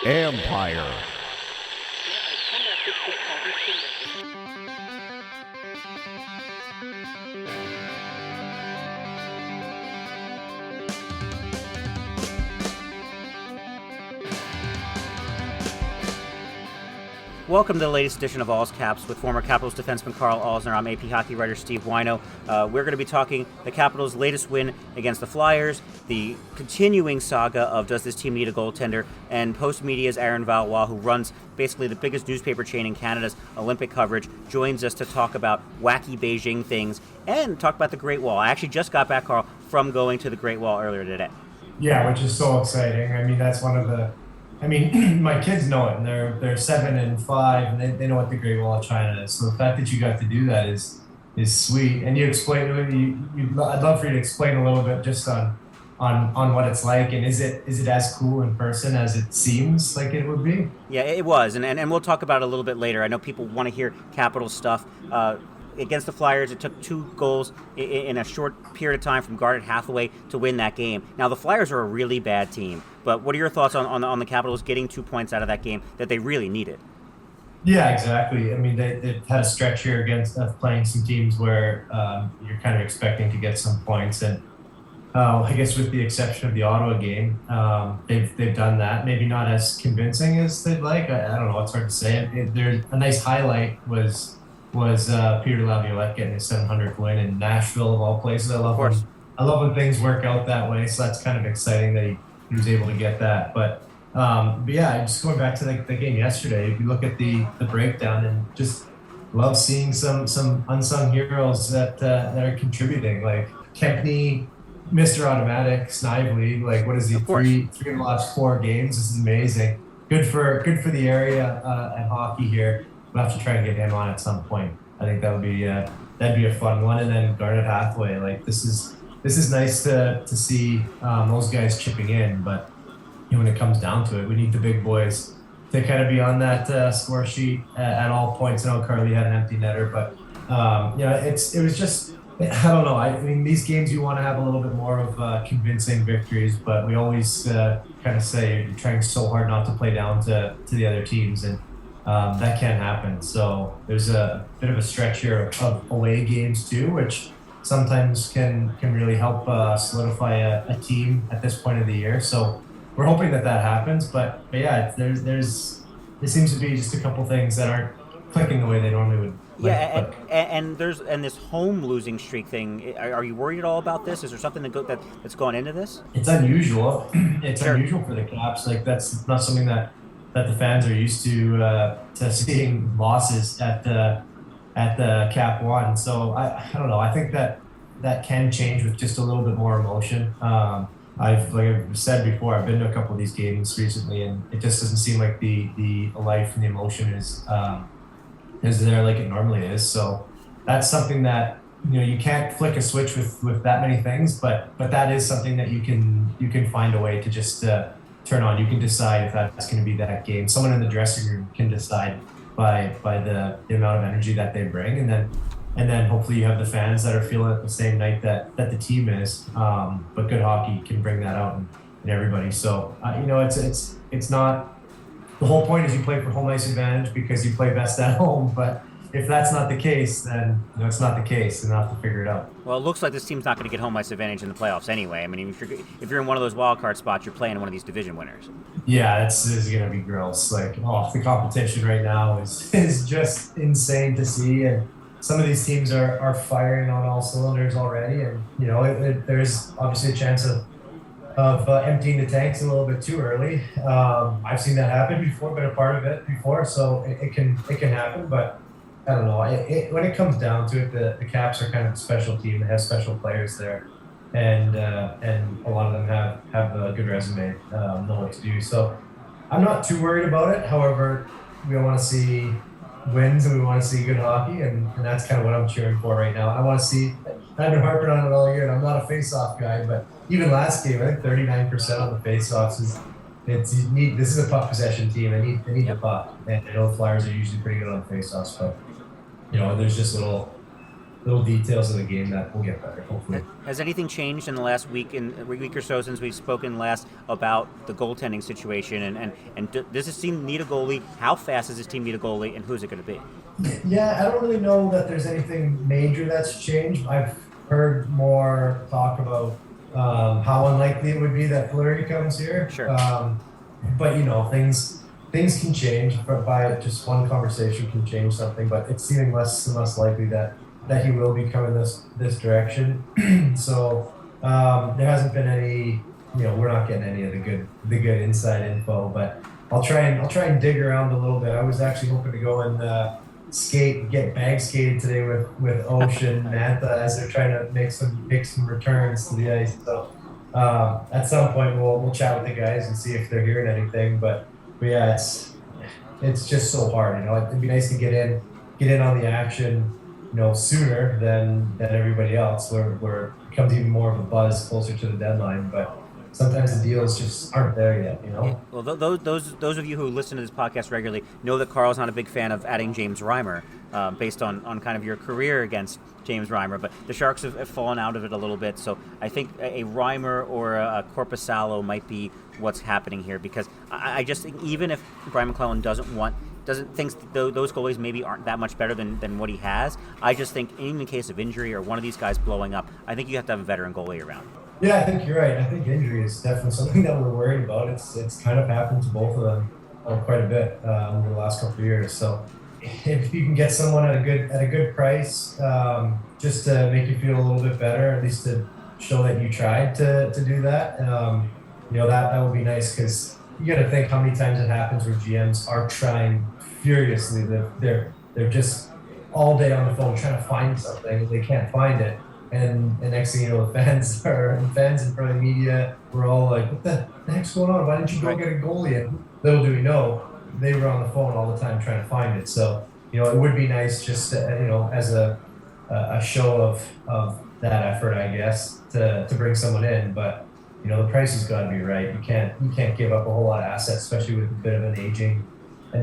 Empire. Welcome to the latest edition of All's Caps with former Capitals defenseman Karl Alzner. I'm AP hockey writer Steve Wino. We're going to be talking the Capitals' latest win against the Flyers, the continuing saga of does this team need a goaltender, and Post-Media's Erin Valois, who runs basically the biggest newspaper chain in Canada's Olympic coverage, joins us to talk about wacky Beijing things and talk about the Great Wall. I actually just got back, Karl, from going to the Great Wall earlier today. Yeah, which is so exciting. I mean, that's one of the... my kids know it, and they're 7 and 5, and they know what the Great Wall of China is. So the fact that you got to do that is sweet. And you explained, I'd love for you to explain a little bit just on what it's like, and is it as cool in person as it seems like it would be? Yeah, it was, and we'll talk about it a little bit later. I know people want to hear Capital stuff. Against the Flyers, it took 2 goals in a short period of time from Garnet Hathaway to win that game. Now, the Flyers are a really bad team, but what are your thoughts on the Capitals getting 2 points out of that game that they really needed? Yeah, exactly. I mean, they've had a stretch here against playing some teams where you're kind of expecting to get some points, and I guess with the exception of the Ottawa game, they've done that. Maybe not as convincing as they'd like. I don't know. It's hard to say. There's a nice highlight was Peter Laviolette getting his 700th win in Nashville, of all places. I love when things work out that way, so that's kind of exciting that he was able to get that. But yeah, just going back to the game yesterday, if you look at the breakdown, and just love seeing some unsung heroes that are contributing, like Kempney, Mr. Automatic, Snively. Like, what is he? Three in the last 4 games. This is amazing. Good for the area and hockey here. We'll have to try and get him on at some point. I think that'd be a fun one. And then Garnet Hathaway, like this is nice to see those guys chipping in. But when it comes down to it, we need the big boys to kind of be on that score sheet at all points. I know Carly had an empty netter, but it was just, I don't know. I mean, these games you want to have a little bit more of convincing victories, but we always kind of say you're trying so hard not to play down to the other teams, and that can't happen. So there's a bit of a stretch here of away games too, which sometimes can really help solidify a team at this point of the year. So we're hoping that happens. But yeah, there seems to be just a couple things that aren't clicking the way they normally would. Yeah, and this home losing streak thing. Are you worried at all about this? Is there something that's gone into this? It's unusual. It's unusual for the Caps. Like, that's not something that the fans are used to seeing losses at the Cap One. So I don't know. I think that can change with just a little bit more emotion. Like I've said before, I've been to a couple of these games recently, and it just doesn't seem like the life and the emotion is there like it normally is. So that's something that you can't flick a switch with that many things, but that is something that you can find a way to just turn on. You can decide if that's going to be that game. Someone in the dressing room can decide by the amount of energy that they bring, and then hopefully you have the fans that are feeling it the same night that the team is. But good hockey can bring that out in everybody. So it's not, the whole point is you play for home ice advantage because you play best at home. But if that's not the case, then it's not the case, and they'll have to figure it out. Well, it looks like this team's not going to get home ice advantage in the playoffs anyway. I mean, if you're in one of those wild card spots, you're playing one of these division winners. Yeah, this is going to be gross. Like, the competition right now is just insane to see, and some of these teams are firing on all cylinders already, and there's obviously a chance of emptying the tanks a little bit too early. I've seen that happen before, been a part of it before, so it can happen, but I don't know. When it comes down to it, the Caps are kind of a special team. They have special players there, and a lot of them have a good resume, know what to do. So I'm not too worried about it. However, we want to see wins, and we want to see good hockey, and that's kind of what I'm cheering for right now. I want to see. I've been harping on it all year, and I'm not a face-off guy, but even last game, I think 39% on the face-offs is. This is a puck possession team. They need the puck, and I know the Flyers are usually pretty good on the face-offs, but there's just little little details of the game that will get better, hopefully. Has anything changed in the last week or so since we've spoken last about the goaltending situation? And does this team need a goalie? How fast does this team need a goalie? And who's it going to be? Yeah, I don't really know that there's anything major that's changed. I've heard more talk about how unlikely it would be that Fleury comes here. Sure. But things can change. But by just one conversation can change something. But it's seeming less and less likely that he will be coming this direction. So there hasn't been any. We're not getting any of the good inside info. But I'll try and dig around a little bit. I was actually hoping to go and get bag skated today with Ocean Mantha as they're trying to make some returns to the ice. So at some point we'll chat with the guys and see if they're hearing anything. But yeah, it's just so hard. It'd be nice to get in on the action, sooner than everybody else, where it becomes even more of a buzz closer to the deadline. But sometimes the deals just aren't there yet, Yeah, well, those of you who listen to this podcast regularly know that Karl's not a big fan of adding James Reimer, based on kind of your career against James Reimer. But the Sharks have fallen out of it a little bit, so I think a Reimer or a Korpisalo might be what's happening here, because I just think even if Brian McClellan thinks those goalies maybe aren't that much better than what he has, I just think in the case of injury or one of these guys blowing up, I think you have to have a veteran goalie around. Yeah, I think you're right. I think injury is definitely something that we're worried about. It's kind of happened to both of them quite a bit over the last couple of years. So if you can get someone at a good price, just to make you feel a little bit better, at least to show that you tried to do that, that would be nice, because you got to think how many times it happens where GMs are trying furiously. They're just all day on the phone trying to find something. They can't find it. And next thing you know, the fans in front of the media were all like, what the heck's going on? Why didn't you go get a goalie? And little do we know, they were on the phone all the time trying to find it. So, it would be nice just to, as a show of that effort, I guess, to bring someone in. But, the price has got to be right. You can't give up a whole lot of assets, especially with a bit of an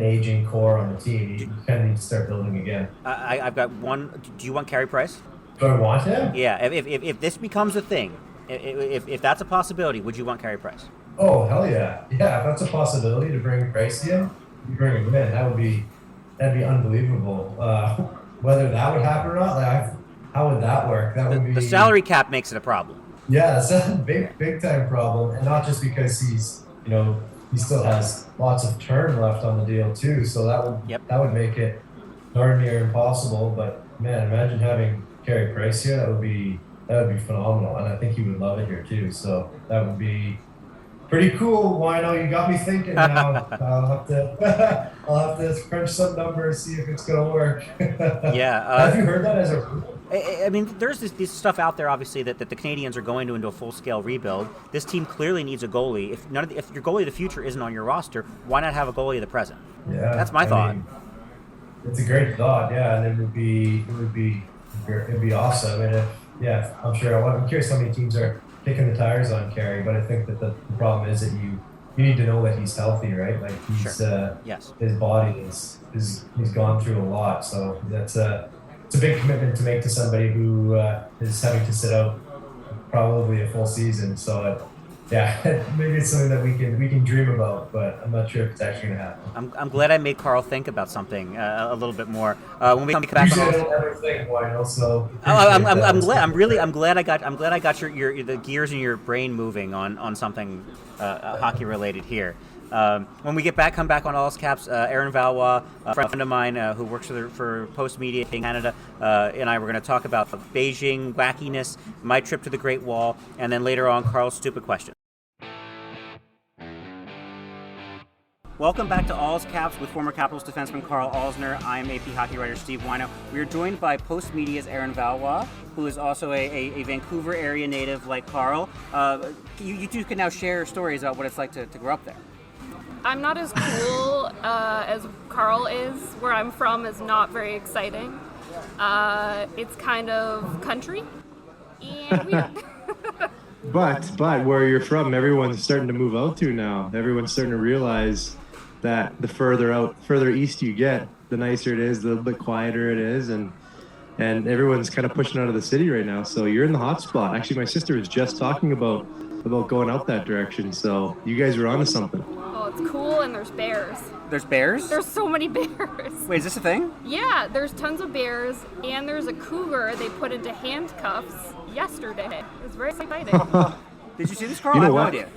aging core on the team. You kind of need to start building again. I've got one. Do you want Carey Price? Do I want him? Yeah, if this becomes a thing, if that's a possibility, would you want Carey Price? Oh, hell yeah. Yeah, if that's a possibility to bring Price in, you bring him in. That'd be unbelievable. Whether that would happen or not, how would that work? That would be the salary cap makes it a problem. Yeah, that's a big time problem, and not just because he's he still has lots of term left on the deal too. So that would make it darn near impossible. But man, imagine having Carey Price here. That would be phenomenal, and I think he would love it here too. So that would be pretty cool. Wino, you got me thinking now. I'll have to crunch some numbers, see if it's gonna work. Yeah. Have you heard that as a rule? I mean, there's this stuff out there, obviously, that the Canadians are going into a full-scale rebuild. This team clearly needs a goalie. If your goalie of the future isn't on your roster, why not have a goalie of the present? Yeah, that's my thought. Mean, it's a great thought, yeah, and it would be awesome. And I'm sure. I'm curious how many teams are kicking the tires on Carey, but I think that the problem is that you need to know that he's healthy, right? Like he's yes, his body he's gone through a lot, so it's a big commitment to make to somebody who is having to sit out probably a full season. So maybe it's something that we can dream about, but I'm not sure if it's actually going to happen. I'm glad I made Karl think about something a little bit more. When we come back, usually I don't ever think, Wino, so I'm glad I got your the gears in your brain moving on something hockey related here. When we come back on All's Caps, Erin Valois, a friend of mine who works for Post Media in Canada, and I were going to talk about Beijing wackiness, my trip to the Great Wall, and then later on, Karl's stupid question. Welcome back to All's Caps with former Capitals defenseman Karl Alzner. I am AP hockey writer Steve Wino. We are joined by Post Media's Erin Valois, who is also a Vancouver area native like Karl. You two can now share stories about what it's like to grow up there. I'm not as cool as Karl is. Where I'm from is not very exciting. It's kind of country and weird. But where you're from, everyone's starting to move out to now. Everyone's starting to realize that the further east you get, the nicer it is, the little bit quieter it is, and and everyone's kind of pushing out of the city right now. So you're in the hot spot. Actually, my sister was just talking about going out that direction. So you guys were onto something. Oh, it's cool, and there's bears. There's bears? There's so many bears. Wait, is this a thing? Yeah, there's tons of bears, and there's a cougar they put into handcuffs yesterday. It was very exciting. Did you see this, Carl? You know I have what? no idea.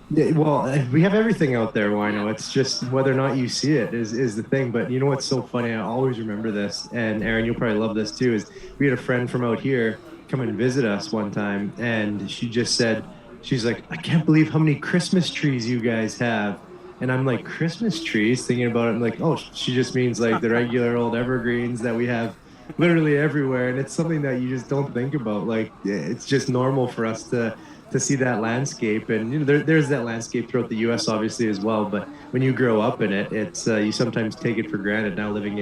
Yeah, well, we have everything out there, Wino. It's just whether or not you see it is the thing. But you know what's so funny? I always remember this, and Erin, you'll probably love this too, is we had a friend from out here come and visit us one time, and she just said, she's like, I can't believe how many Christmas trees you guys have. And I'm like, Christmas trees? Thinking about it, I'm like, oh, she just means like the regular old evergreens that we have literally everywhere. And it's something that you just don't think about. Like, it's just normal for us to see that landscape. And you know, there's that landscape throughout the U.S. obviously as well. But when you grow up in it, it's you sometimes take it for granted. Now living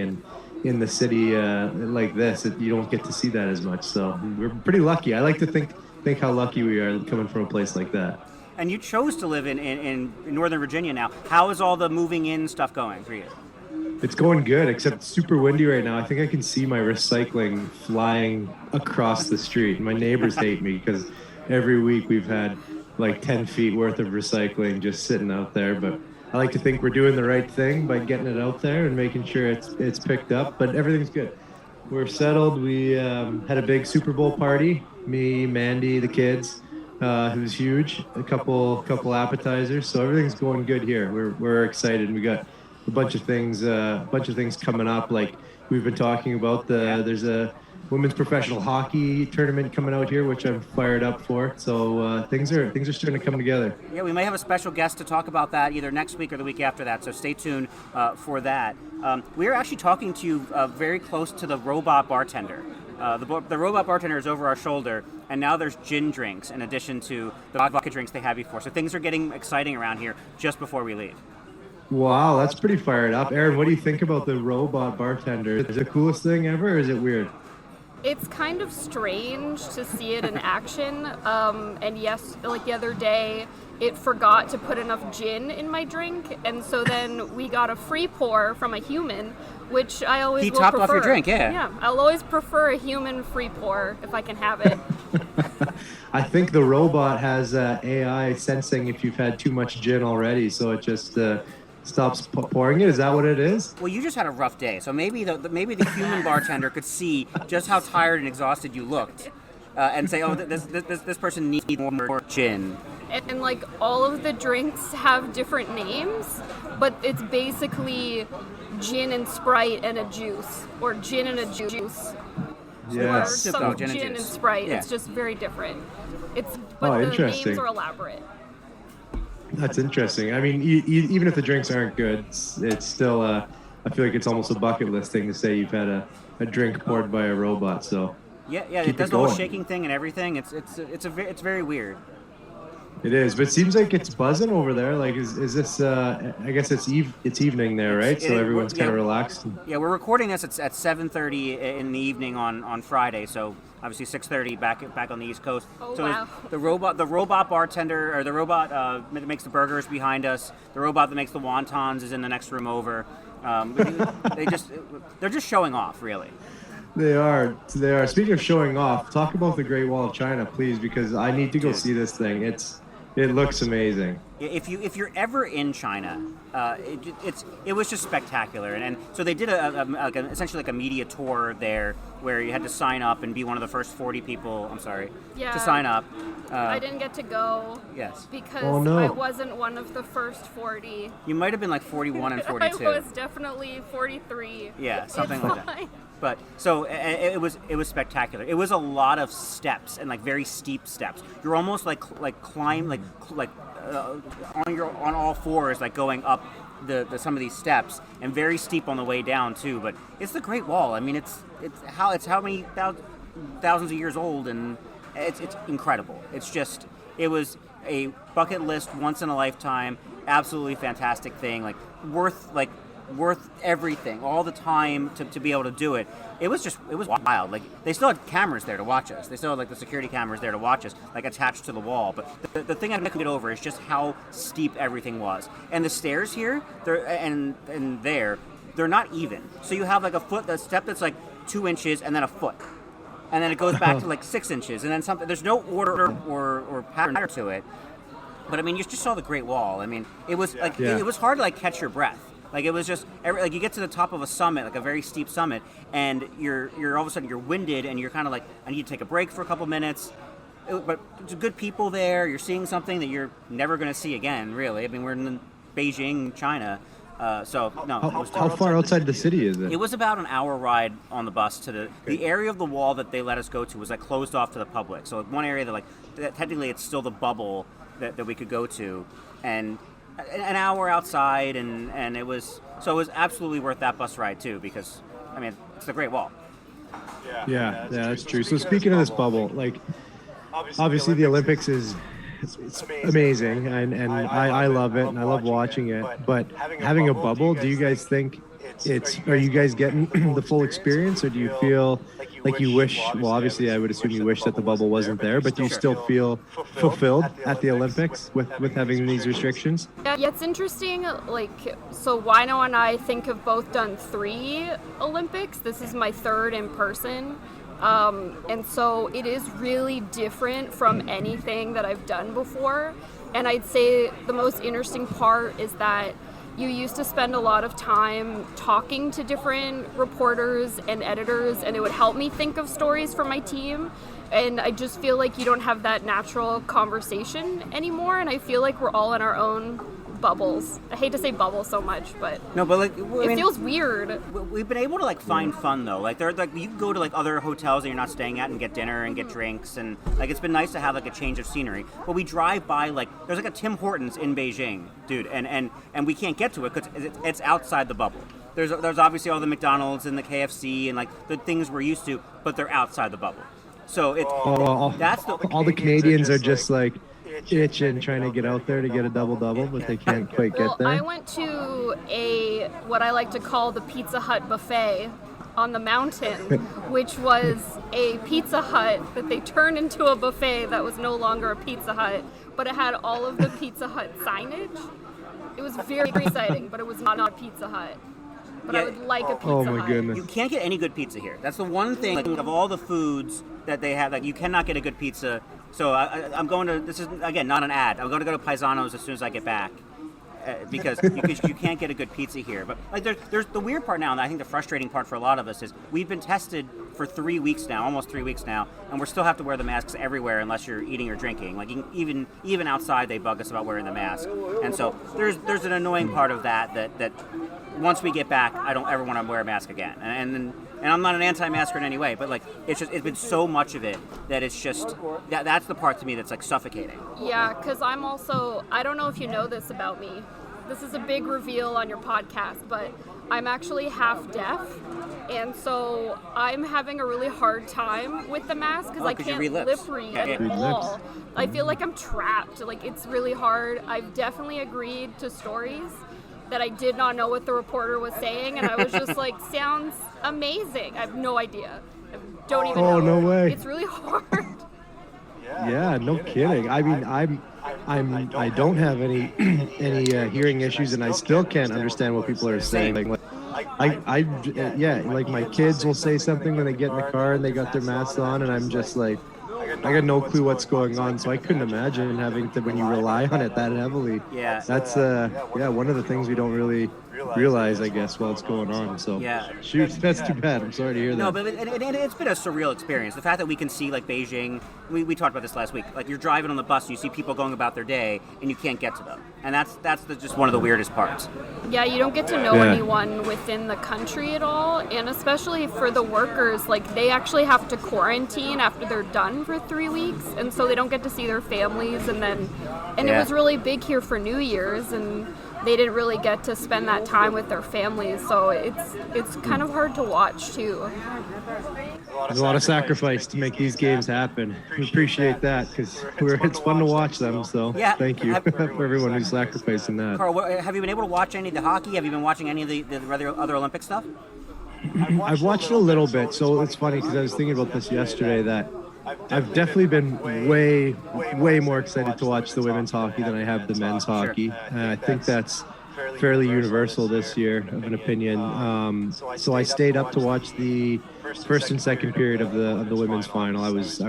in the city like this, you don't get to see that as much. So we're pretty lucky. I like to think how lucky we are coming from a place like that. And you chose to live in Northern Virginia now. How is all the moving in stuff going for you? It's going good, except it's super windy right now. I think I can see my recycling flying across the street. My neighbors hate me because every week we've had like 10 feet worth of recycling just sitting out there. But I like to think we're doing the right thing by getting it out there and making sure it's picked up. But everything's good. We're settled. We had a big Super Bowl party. Me, Mandy, the kids. Who's huge, a couple appetizers, so everything's going good here. We're excited. We got a bunch of things coming up. Like we've been talking about, there's a women's professional hockey tournament coming out here, which I'm fired up for. So things are starting to come together. Yeah, we may have a special guest to talk about that either next week or the week after that. So stay tuned for that. We are actually talking to you very close to the robot bartender. The robot bartender is over our shoulder, and now there's gin drinks in addition to the vodka drinks they had before. So things are getting exciting around here just before we leave. Wow, that's pretty fired up. Erin, what do you think about the robot bartender? Is it the coolest thing ever, or is it weird? It's kind of strange to see it in action. And yes, like the other day, it forgot to put enough gin in my drink, and so then we got a free pour from a human, which I always He will topped prefer. off your drink, yeah. Yeah, I'll always prefer a human free pour if I can have it. I think the robot has AI sensing if you've had too much gin already, so it just stops pouring it. Is that what it is? Well, you just had a rough day, so maybe the human bartender could see just how tired and exhausted you looked, and say, "Oh, this person needs more gin." And like all of the drinks have different names, but it's basically gin and Sprite and a juice, or gin and a juice, or Yes. some Gin and gin and juice. Sprite. Yeah. It's just very different. But Oh, the interesting. names are elaborate. That's interesting. I mean, even if the drinks aren't good, it's still, I feel like it's almost a bucket list thing to say you've had a drink poured by a robot. So Yeah, Keep it does it the whole going. shaking thing and everything. It's very weird. it is, but it seems like it's buzzing over there. Like, is this? I guess it's evening there, right? So everyone's kind of relaxed. Yeah, we're recording this at 7:30 in the evening on Friday, so obviously 6:30 back on the East Coast. Oh, so wow. the robot bartender, or the robot that makes the burgers behind us, the robot that makes the wontons is in the next room over. They're just showing off, really. They are. Speaking of showing off, talk about the Great Wall of China, please, because I need to go see this thing. It looks amazing. If you're ever in China, it was just spectacular, and so they did essentially like a media tour there, where you had to sign up and be one of the first 40 people. I'm sorry, Yeah. to sign up. I didn't get to go Yes, because Oh, no. I wasn't one of the first 40. you might have been like 41 and 42. I was definitely 43. Yeah, something It's like that. fine. But so it was spectacular. It was a lot of steps, and like very steep steps. You're almost like climb on all fours, like going up the some of these steps, and very steep on the way down too. But it's the Great Wall. I mean, it's how many thousands of years old, and it's incredible. It was a bucket list, once in a lifetime, absolutely fantastic thing. Like worth everything, all the time to be able to do it. It was wild. Like, they still had cameras there to watch us. They still had like the security cameras there to watch us, like attached to the wall. But the thing I couldn't get over is just how steep everything was. And the stairs here, they're not even. So you have like a step that's like 2 inches and then a foot. And then it goes back to like 6 inches, and then something. There's no order or pattern to it. But I mean, you just saw the Great Wall. I mean, it was like it was hard to like catch your breath. Like it was just like you get to the top of a summit, like a very steep summit, and you're all of a sudden you're winded, and you're kind of like, I need to take a break for a couple minutes. But there's good people there. You're seeing something that you're never going to see again. Really, I mean, we're in Beijing, China. So no. How far outside the city is it? It was about an hour ride on the bus to the area of the wall that they let us go to was like closed off to the public. So one area that technically it's still the bubble that we could go to, and an hour outside, and it was absolutely worth that bus ride too, because I mean it's the Great Wall. Yeah, that's true. So speaking of this bubble, like obviously the Olympics is. It's amazing, and I love it, and I love watching it. But having a bubble, do you guys think are you guys getting the full experience, or do you feel like you wish, well, obviously I would assume you wish that the bubble wasn't there, but do you still feel fulfilled at the Olympics with having these restrictions? Yeah, it's interesting, like, so Wino and I think have both done 3 Olympics. This is my 3rd in person. And so it is really different from anything that I've done before. And I'd say the most interesting part is that you used to spend a lot of time talking to different reporters and editors, and it would help me think of stories for my team. And I just feel like you don't have that natural conversation anymore, and I feel like we're all in our own bubbles. I hate to say bubble so much, but like it feels weird. We've been able to like find fun though. Like you can go to like other hotels that you're not staying at and get dinner and get drinks, and like it's been nice to have like a change of scenery. But we drive by like there's like a Tim Hortons in Beijing, dude, and we can't get to it because it's outside the bubble. There's obviously all the McDonald's and the KFC and like the things we're used to, but they're outside the bubble. So it's all the Canadians are just like itching trying to get out there to get a double-double, but they can't quite get there. I went to what I like to call the Pizza Hut buffet on the mountain, which was a Pizza Hut that they turned into a buffet that was no longer a Pizza Hut, but it had all of the Pizza Hut signage. It was very exciting, but it was not a Pizza Hut. But I would like a Pizza Hut. Oh my goodness. You can't get any good pizza here. That's the one thing, like, of all the foods that they have, like you cannot get a good pizza. So I'm going to, this is, again, not an ad. I'm going to go to Paisano's as soon as I get back because you can't get a good pizza here. But like there's the weird part now, and I think the frustrating part for a lot of us is we've been tested for 3 weeks now, almost 3 weeks now, and we still have to wear the masks everywhere unless you're eating or drinking. Like even outside they bug us about wearing the mask. And so there's an annoying part of that once we get back, I don't ever want to wear a mask again. And I'm not an anti-masker in any way, but like it's been so much of it that it's just that's the part to me that's like suffocating. Yeah, because I'm also, I don't know if you know this about me. This is a big reveal on your podcast, but I'm actually half deaf, and so I'm having a really hard time with the mask because I can't lip read at all. I feel like I'm trapped. Like it's really hard. I've definitely agreed to stories that I did not know what the reporter was saying, and I was just like, sounds amazing. I have no idea. I don't even know. Oh, no way. It's really hard. Yeah, no kidding. I mean, I don't have any hearing issues, and I still can't understand what people are saying. Like my kids will say something when they get in the car and they got their masks on, and I'm just like, I got no clue what's going on, so I couldn't imagine having to, when you rely on it that heavily. Yeah. That's one of the things we don't really realize, I guess, while it's going on. So shoot, that's too bad. I'm sorry to hear that. No, but it's been a surreal experience. The fact that we can see like Beijing, we talked about this last week. Like you're driving on the bus and you see people going about their day and you can't get to them, and that's just one of the weirdest parts. Yeah, you don't get to know anyone within the country at all, and especially for the workers, like they actually have to quarantine after they're done for 3 weeks, and so they don't get to see their families, and it was really big here for New Year's, and they didn't really get to spend that time with their families, so it's kind of hard to watch too. There's a lot of sacrifice to make these games happen. We appreciate that because it's fun to watch them. So thank you for everyone who's sacrificing that. Carl, have you been able to watch any of the hockey? Have you been watching any of the other Olympic stuff? I've watched a little bit. So it's funny because I was thinking about this yesterday that I've definitely been way more excited to watch the women's hockey than I have the men's hockey. And I think that's fairly universal this year of an opinion. So I stayed up to watch the first and second period of the women's final. I was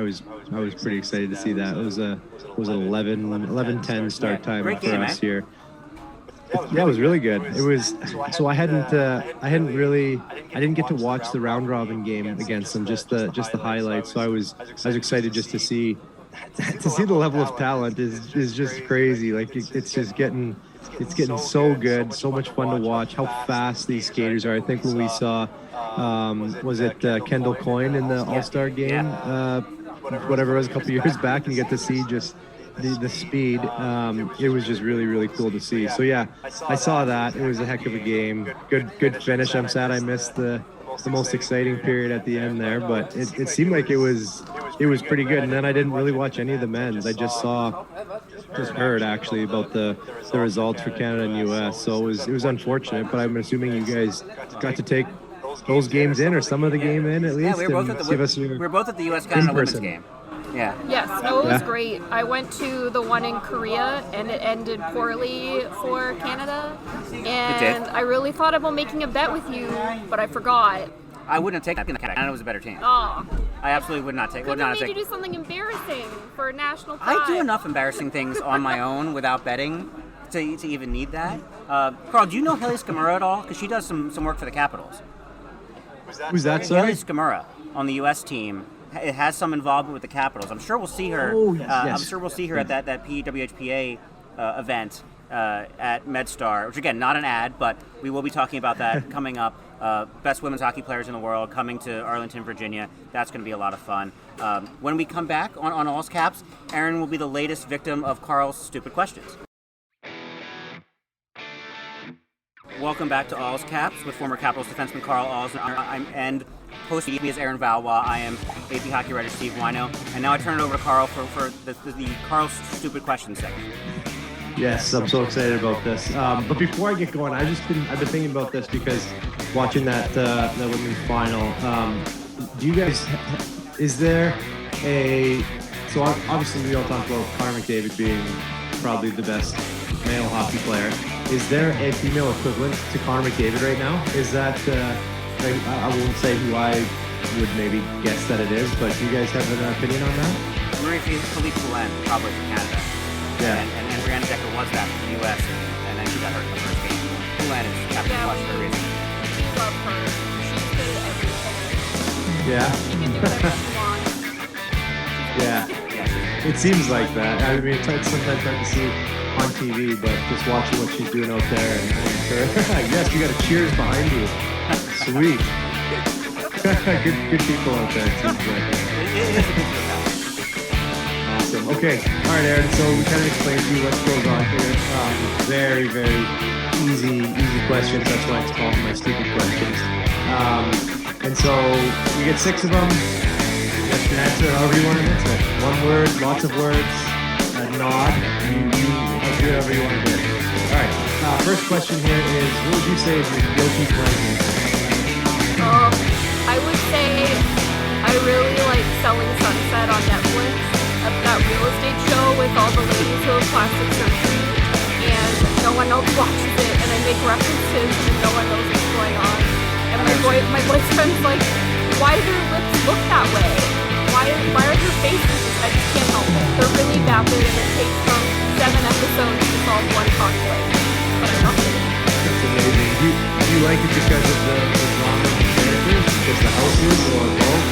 pretty excited to see that. It was an 11:10 start time Great for game, us here. Yeah, it was really good. It was so I didn't get to watch the round robin game against them, just the highlights. So I was excited just to see the level of talent is just crazy. Like it's just getting so good, so much fun to watch. How fast these skaters are. I think when we saw was it Kendall Coyne in the All-Star game, whatever it was a couple years back, and you get to see just the speed. It was just really, really cool to see. So yeah, I saw that. It was a heck of a game. Good finish. I'm sad I missed the most exciting period at the end there, but it seemed like it was pretty good. And then I didn't really watch any of the men's. I just heard actually about the results for Canada and US. So it was unfortunate, but I'm assuming you guys got to take those games in, or some of the game in at least. Yeah, we were both at the US Canada women's game. Yeah. Yes, no, it was great. I went to the one in Korea, and it ended poorly for Canada. And I really thought about making a bet with you, but I forgot. I wouldn't have taken Canada. Canada was a better team. Oh. I absolutely would not take. Couldn't have made you do something embarrassing for national pride. I do enough embarrassing things on my own without betting to even need that. Karl, do you know Haley Skamura at all? Because she does some work for the Capitals. Who's that, sorry? Haley Skamura on the U.S. team. It has some involvement with the Capitals. I'm sure we'll see her. Yes. I'm sure we'll see her at that PWHPA event at MedStar, which again, not an ad, but we will be talking about that coming up. Best women's hockey players in the world coming to Arlington, Virginia. That's going to be a lot of fun. When we come back on All's Caps, Erin will be the latest victim of Karl's stupid questions. Welcome back to All's Caps with former Capitals defenseman Karl and host me is Erin Valois. I am AP hockey writer Steve Wino, and now I turn it over to Karl for the Karl's stupid questions segment. Yes, I'm so excited about this. But before I get going, I've been thinking about this because watching that women's final. Do you guys? Is there a? So obviously we all talk about Connor McDavid being probably the best male hockey player. Is there a female equivalent to Connor McDavid right now? Is that? I won't say who I would maybe guess that it is, but do you guys have an opinion on that? Marie-Philippe Poulin, probably from Canada. Yeah. And Brianna Decker was that for the U.S. and then she got hurt in the first game. Poulin is Captain Clutch for a reason. We love her. She's good at everything. Yeah. She can do whatever she wants. Yeah. It seems like that. I mean, it's sometimes hard to see on TV, but just watching what she's doing out there and her. Yes, you got a cheers behind you. Sweet. good people out there, it seems like. It is a good deal. Awesome. Okay. All right, Erin. So we kind of explained to you what goes on here. Very, very easy questions. That's why it's called my stupid questions. And so we get 6 of them. You can answer however you want to answer. One word, lots of words, a nod. You do whatever you want to do. All right. First question here is, what would you say is your guilty pleasure? I would say I really like Selling Sunset on Netflix. That real estate show with all the ladies who have plastic surgery, and no one else watches it, and I make references and no one knows what's going on. And my boyfriend's like, why do their lips look that way? Why are their faces? I just can't help it. They're really vapid, and it takes from 7 episodes to solve one conflict. But I love it. That's amazing. Do you like it because of the drama of the characters, because the houses, or both?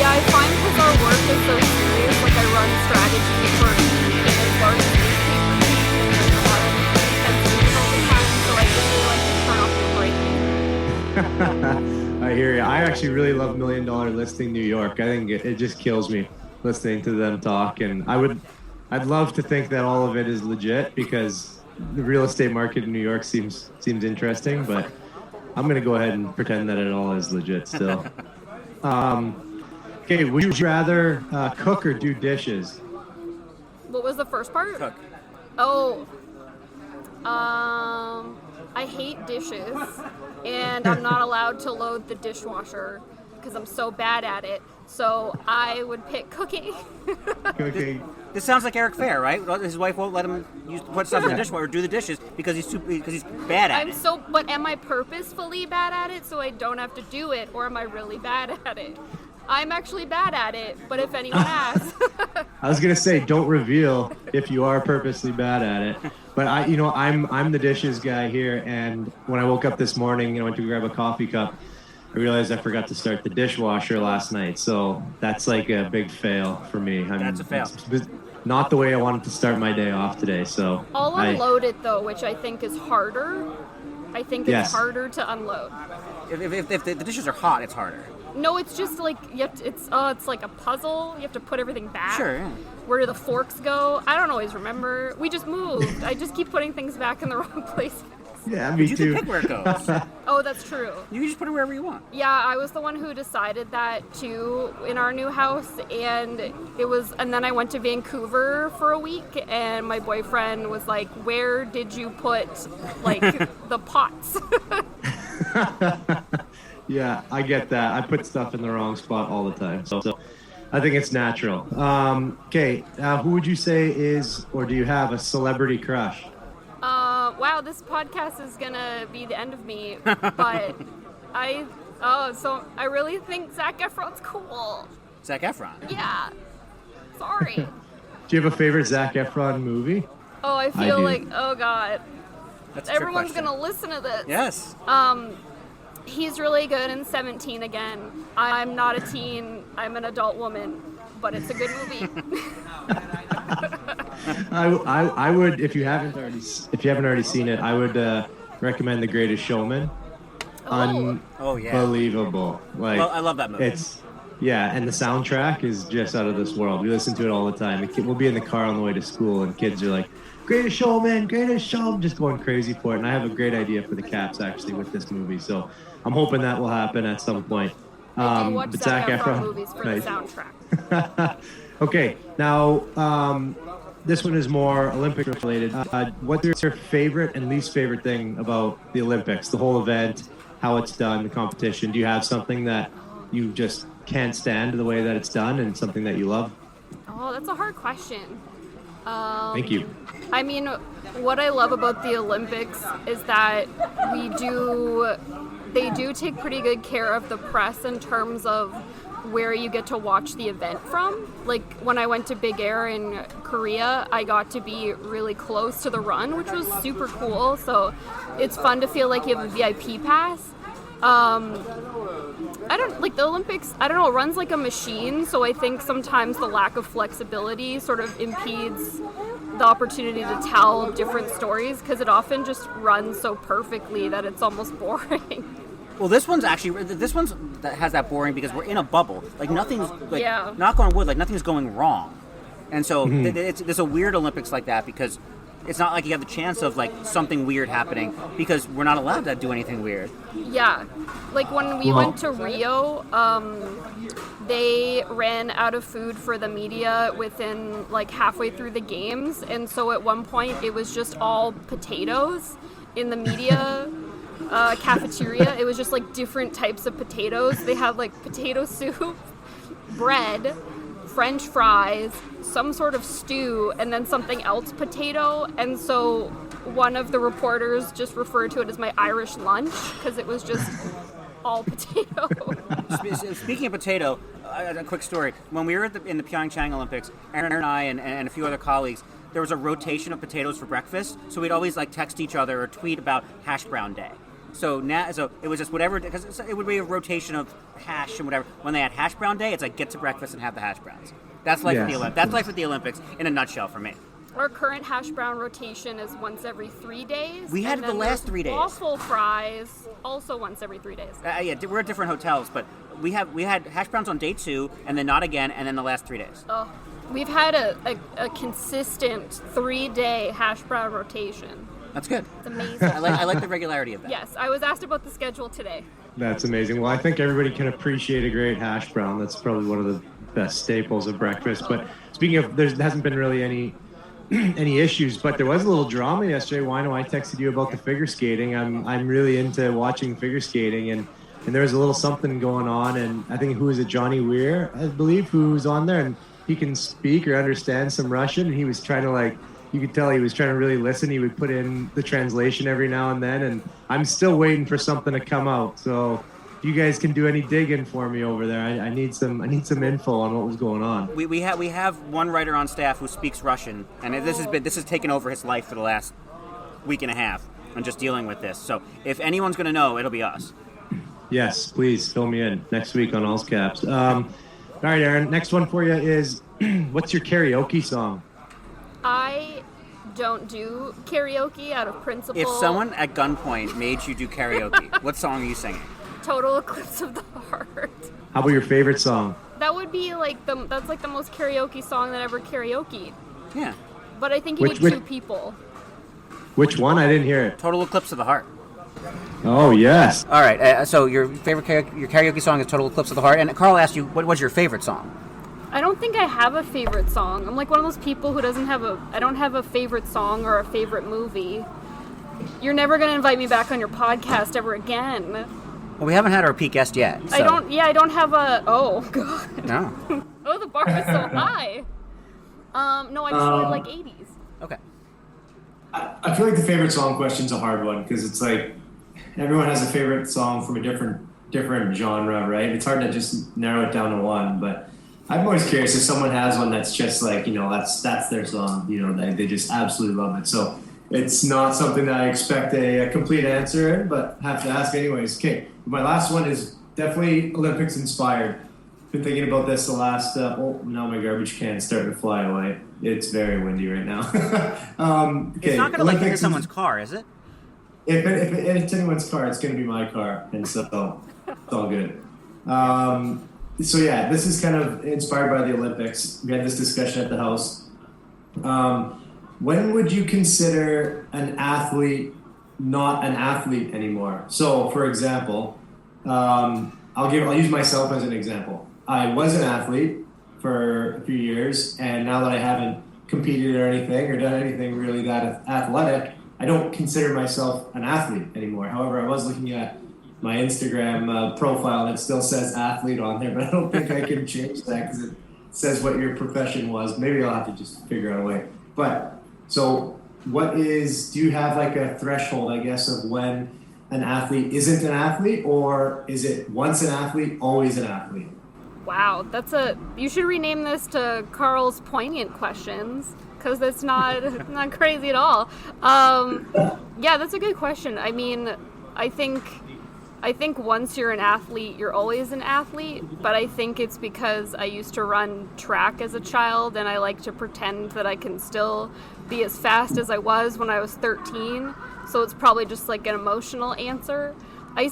Yeah, I find because our work is so serious, like I run strategy for a large newspaper team, and there's a lot of intense news all the time, so I really like to turn off the break. I hear you. I actually really love $1 Million Listing New York. I think it just kills me listening to them talk, and I'd love to think that all of it is legit because the real estate market in New York seems interesting, but I'm gonna go ahead and pretend that it all is legit still. Okay, would you rather cook or do dishes? What was the first part? Cook. Oh, I hate dishes, and I'm not allowed to load the dishwasher because I'm so bad at it. So I would pick cooking. Cooking. This sounds like Eric Fair, right? His wife won't let him put stuff in the dishwasher or do the dishes because he's bad at it. But am I purposefully bad at it so I don't have to do it, or am I really bad at it? I'm actually bad at it, but if anyone asks. I was gonna say, don't reveal if you are purposely bad at it. But I'm the dishes guy here, and when I woke up this morning and I went to grab a coffee cup, I realized I forgot to start the dishwasher last night. So that's like a big fail for me. That's a fail. It's not the way I wanted to start my day off today. So I'll unload it though, which I think is harder. I think it's harder to unload. If the dishes are hot, it's harder. No, it's just like it's like a puzzle. You have to put everything back. Sure. Yeah. Where do the forks go? I don't always remember. We just moved. I just keep putting things back in the wrong place. Yeah, me you too. You can pick where it goes. Oh, that's true. You can just put it wherever you want. Yeah, I was the one who decided that too in our new house, and then I went to Vancouver for a week, and my boyfriend was like, "Where did you put like the pots?" Yeah, I get that. I put stuff in the wrong spot all the time. So I think it's natural. Okay, who would you say is, or do you have a celebrity crush? Wow, this podcast is gonna be the end of me, but I really think Zac Efron's cool. Zac Efron? Yeah. Sorry. Do you have a favorite Zac Efron movie? Oh, I feel like, oh God. That's Everyone's gonna listen to this. Yes. He's really good in 17 again. I'm not a teen, I'm an adult woman, but it's a good movie. I would, if you haven't already seen it, I would recommend The Greatest Showman. Oh yeah. Unbelievable. Well, I love that movie. And the soundtrack is just out of this world. We listen to it all the time. We'll be in the car on the way to school, and kids are like, Greatest Showman, just going crazy for it. And I have a great idea for the Caps actually with this movie, so I'm hoping that will happen at some point. I do watch Zac Efron movies for the soundtrack. Okay, now this one is more Olympic related. What's your favorite and least favorite thing about the Olympics, the whole event, how it's done, the competition? Do you have something that you just can't stand the way that it's done and something that you love? Oh, that's a hard question. Thank you. I mean, what I love about the Olympics is that they do take pretty good care of the press in terms of where you get to watch the event from. Like when I went to Big Air in Korea, I got to be really close to the run, which was super cool. So it's fun to feel like you have a VIP pass. The Olympics, I don't know, it runs like a machine, so I think sometimes the lack of flexibility sort of impedes the opportunity to tell different stories, because it often just runs so perfectly that it's almost boring. Well, this one's that has that boring because we're in a bubble. Like nothing's, knock on wood, like nothing's going wrong. And so there's a weird Olympics like that because it's not like you have the chance of like something weird happening because we're not allowed to do anything weird. Yeah. Like when we went to Rio, they ran out of food for the media within like halfway through the games. And so at one point it was just all potatoes in the media cafeteria. It was just like different types of potatoes. They had like potato soup, bread, French fries, some sort of stew, and then something else potato. And so one of the reporters just referred to it as my Irish lunch because it was just all potato. Speaking of potato, a quick story. When we were in the Pyeongchang Olympics, Erin and I and a few other colleagues, there was a rotation of potatoes for breakfast. So we'd always like text each other or tweet about hash brown day. So it was just whatever, because it would be a rotation of hash and whatever. When they had hash brown day, it's like get to breakfast and have the hash browns. That's life for the Olympics. That's life at the Olympics in a nutshell for me. Our current hash brown rotation is once every 3 days. We had it the last 3 days. Waffle fries also once every 3 days. We're at different hotels, but we had hash browns on day 2, and then not again, and then the last 3 days. Oh, we've had a consistent 3-day hash brown rotation. That's good. It's amazing. I like the regularity of that. Yes, I was asked about the schedule today. That's amazing. Well, I think everybody can appreciate a great hash brown. That's probably one of the best staples of breakfast. But speaking of, there hasn't been really any issues, but there was a little drama yesterday. Wino, I texted you about the figure skating. I'm really into watching figure skating, and there was a little something going on, and I think who is it, Johnny Weir, I believe, who's on there, and he can speak or understand some Russian, and he was trying to like, you could tell he was trying to really listen. He would put in the translation every now and then, and I'm still waiting for something to come out. So if you guys can do any digging for me over there, I need some info on what was going on. We have one writer on staff who speaks Russian, and this has taken over his life for the last week and a half, and just dealing with this. So if anyone's going to know, it'll be us. Yes, please fill me in next week on All's Caps. All right, Erin. Next one for you is, what's your karaoke song? I don't do karaoke out of principle. If someone at gunpoint made you do karaoke, what song are you singing? Total Eclipse of the Heart. How about your favorite song? That would be that's like the most karaoke song that ever karaoke'd. Yeah. But I think you need two people. Which one? I didn't hear it. Total Eclipse of the Heart. Oh, yes. All right. So your karaoke song is Total Eclipse of the Heart. And Carl asked you, what was your favorite song? I don't think I have a favorite song. I'm like one of those people who I don't have a favorite song or a favorite movie. You're never going to invite me back on your podcast ever again. Well, we haven't had our peak guest yet. So. I don't have a, oh, God. No. Oh, the bar is so high. No, I just really like 80s. Okay. I feel like the favorite song question's a hard one because it's like everyone has a favorite song from a different genre, right? It's hard to just narrow it down to one, but I'm always curious if someone has one that's just like, that's their song, they just absolutely love it. So it's not something that I expect a complete answer in, but have to ask anyways. Okay, my last one is definitely Olympics inspired. Been thinking about this the last, now my garbage can's starting to fly away. It's very windy right now. Okay, it's not going to hit someone's car, is it? If it's anyone's car, it's going to be my car, and so it's all good. So yeah, this is kind of inspired by the Olympics. We had this discussion at the house. When would you consider an athlete not an athlete anymore? So, for example, I'll use myself as an example. I was an athlete for a few years, and now that I haven't competed or anything or done anything really that athletic, I don't consider myself an athlete anymore. However, I was looking at my Instagram profile and it still says athlete on there, but I don't think I can change that because it says what your profession was. Maybe I'll have to just figure out a way. But so do you have like a threshold, I guess, of when an athlete isn't an athlete, or is it once an athlete, always an athlete? Wow, you should rename this to Carl's Poignant Questions, because that's not crazy at all. Yeah, that's a good question. I mean, I think once you're an athlete, you're always an athlete, but I think it's because I used to run track as a child, and I like to pretend that I can still be as fast as I was when I was 13, so it's probably just like an emotional answer. I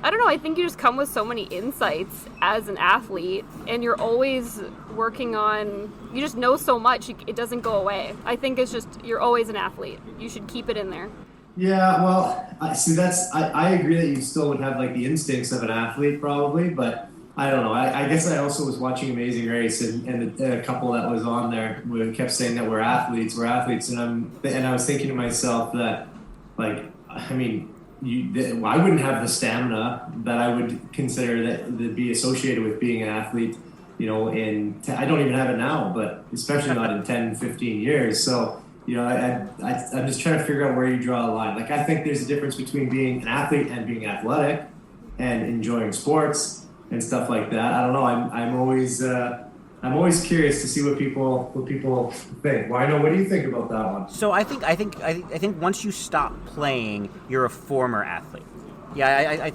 don't know, I think you just come with so many insights as an athlete, and you're always working on, you just know so much, it doesn't go away. I think it's just, you're always an athlete. You should keep it in there. Yeah, well, I agree that you still would have like the instincts of an athlete probably, but I don't know. I guess I also was watching Amazing Race, and a couple that was on there kept saying that we're athletes, and I was thinking to myself that, like, I mean, I wouldn't have the stamina that I would consider that be associated with being an athlete, I don't even have it now, but especially not in 10, 15 years. So, I'm just trying to figure out where you draw the line. Like, I think there's a difference between being an athlete and being athletic and enjoying sports and stuff like that. I don't know. I'm always curious to see what people think. Well, I know. What do you think about that one? So I think once you stop playing, you're a former athlete. Yeah,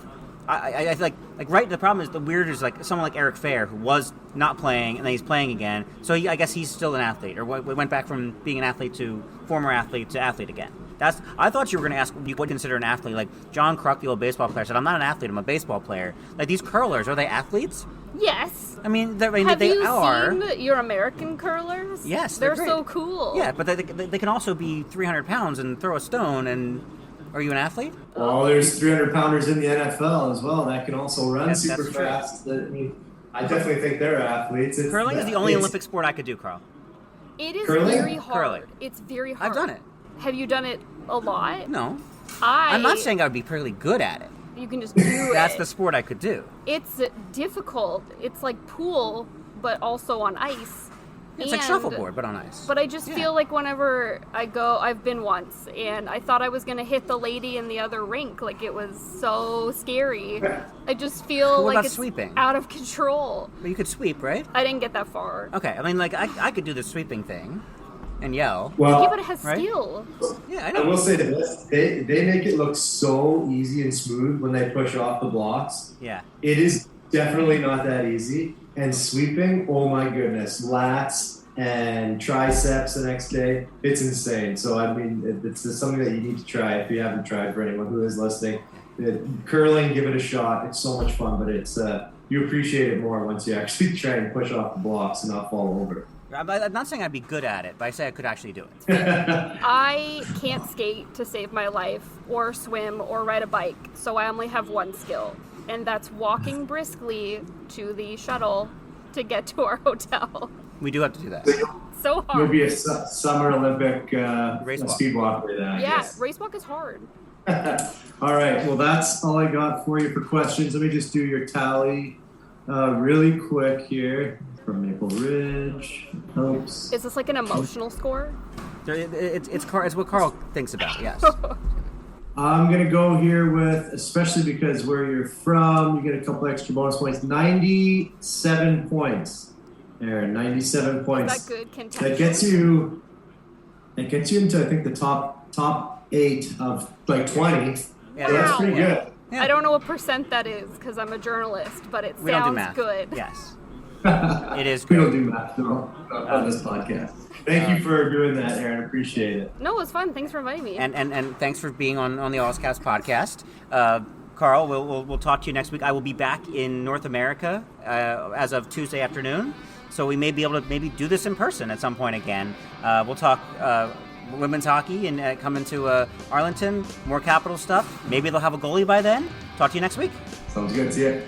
I feel like right. The problem is the weird is like someone like Eric Fair, who was not playing and then he's playing again. So I guess he's still an athlete, or went back from being an athlete to former athlete to athlete again. I thought you were going to ask what you consider an athlete. Like John Kruk, the old baseball player, said, "I'm not an athlete. I'm a baseball player." Like these curlers, are they athletes? Yes. I mean, they are. Have you seen your American curlers? Yes, they're so cool. Yeah, but they can also be 300 pounds and throw a stone. And are you an athlete? Well, there's 300-pounders in the NFL as well that can also run super fast. I definitely think they're athletes. Curling is the only Olympic sport I could do, Carl. It is curling? Very hard. Curling. It's very hard. I've done it. Have you done it a lot? No. I'm not saying I would be really good at it. You can just do it. That's the sport I could do. It's difficult. It's like pool, but also on ice. It's like shuffleboard, but on ice. But I just feel like whenever I go, I've been once, and I thought I was going to hit the lady in the other rink. Like, it was so scary. I just feel like it's sweeping? Out of control. But you could sweep, right? I didn't get that far. Okay, I mean, like, I could do the sweeping thing and yell. Well, yeah, but it has right? steel. Yeah, I I know. will say this: they make it look so easy and smooth when they push off the blocks. Yeah. It is definitely not that easy. And sweeping, oh my goodness, lats and triceps the next day, it's insane. So I mean, it's something that you need to try if you haven't tried. For anyone who is listening, curling, give it a shot. It's so much fun, but it's you appreciate it more once you actually try and push off the blocks and not fall over. I'm not saying I'd be good at it, but I say I could actually do it. I can't skate to save my life, or swim, or ride a bike, so I only have one skill, and that's walking briskly to the shuttle to get to our hotel. We do have to do that. So hard. You'll be a summer Olympic Race walk. speed walker then, I guess. race walk is hard. All right, well, that's all I got for you for questions. Let me just do your tally really quick here. From Maple Ridge. Oops. Is this like an emotional score? It's what Karl thinks about, yes. I'm going to go here with, especially because where you're from, you get a couple extra bonus points. 97 points. Aaron, 97 points. Is that good contention? That gets you into, I think, the top 8 of like 20. Yeah, So that's pretty yeah. good. Yeah. I don't know what percent that is because I'm a journalist, but it We don't do sounds math. good. Yes. It is We good. don't do math though on this podcast. Thank you for doing that, Aaron. Appreciate it. No, it was fun. Thanks for inviting me. And thanks for being on the Ozcast podcast. Karl, we'll talk to you next week. I will be back in North America as of Tuesday afternoon, so we may be able to maybe do this in person at some point again. We'll talk women's hockey and come into Arlington, more Capital stuff. Maybe they'll have a goalie by then. Talk to you next week. Sounds good. See ya.